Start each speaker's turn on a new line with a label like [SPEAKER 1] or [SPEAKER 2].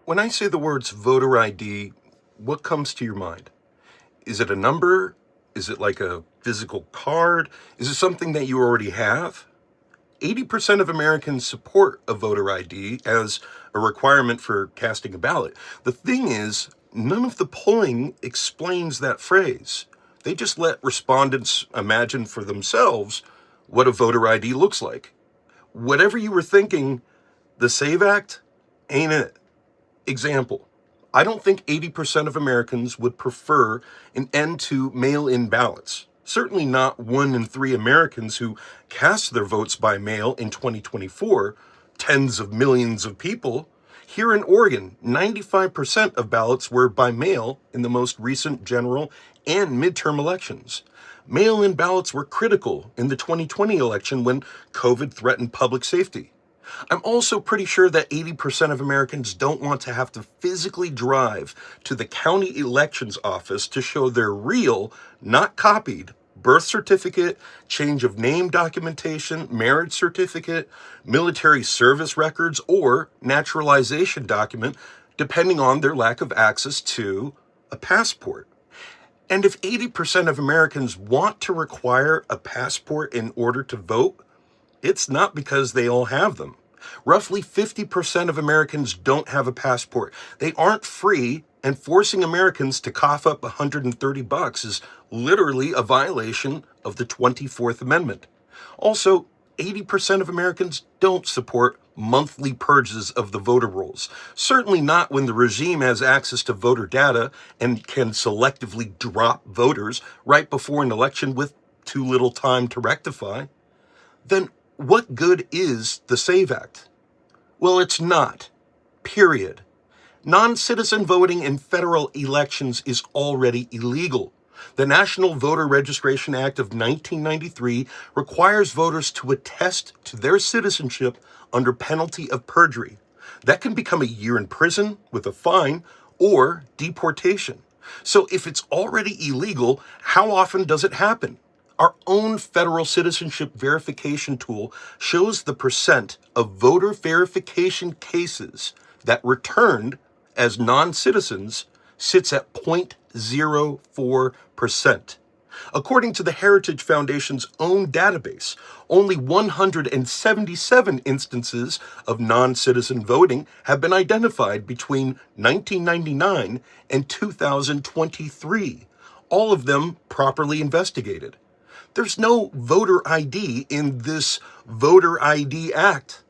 [SPEAKER 1] When I say the words voter ID, what comes to your mind? Is it a number? Is it like a physical card? Is it something that you already have? 80% of Americans support a voter ID as a requirement for casting a ballot. The thing is, none of the polling explains that phrase. They just let respondents imagine for themselves what a voter ID looks like. Whatever you were thinking, the SAVE Act ain't it. Example, I don't think 80% of Americans would prefer an end to mail-in ballots. Certainly not 1 in 3 Americans who cast their votes by mail in 2024, tens of millions of people. Here in Oregon, 95% of ballots were by mail in the most recent general and midterm elections. Mail-in ballots were critical in the 2020 election when COVID threatened public safety. I'm also pretty sure that 80% of Americans don't want to have to physically drive to the county elections office to show their real, not copied, birth certificate, change of name documentation, marriage certificate, military service records, or naturalization document, depending on their lack of access to a passport. And if 80% of Americans want to require a passport in order to vote, it's not because they all have them. Roughly 50% of Americans don't have a passport. They aren't free, and forcing Americans to cough up $130 is literally a violation of the 24th Amendment. Also, 80% of Americans don't support monthly purges of the voter rolls. Certainly not when the regime has access to voter data and can selectively drop voters right before an election with too little time to rectify. Then what good is the SAVE Act? Well, it's not. Period. Non-citizen voting in federal elections is already illegal. The National Voter Registration Act of 1993 requires voters to attest to their citizenship under penalty of perjury. That can become a year in prison with a fine or deportation. So if it's already illegal, how often does it happen? Our own federal citizenship verification tool shows the percent of voter verification cases that returned as non-citizens sits at 0.04%. According to the Heritage Foundation's own database, only 177 instances of non-citizen voting have been identified between 1999 and 2023, all of them properly investigated. There's no voter ID in this Voter ID Act.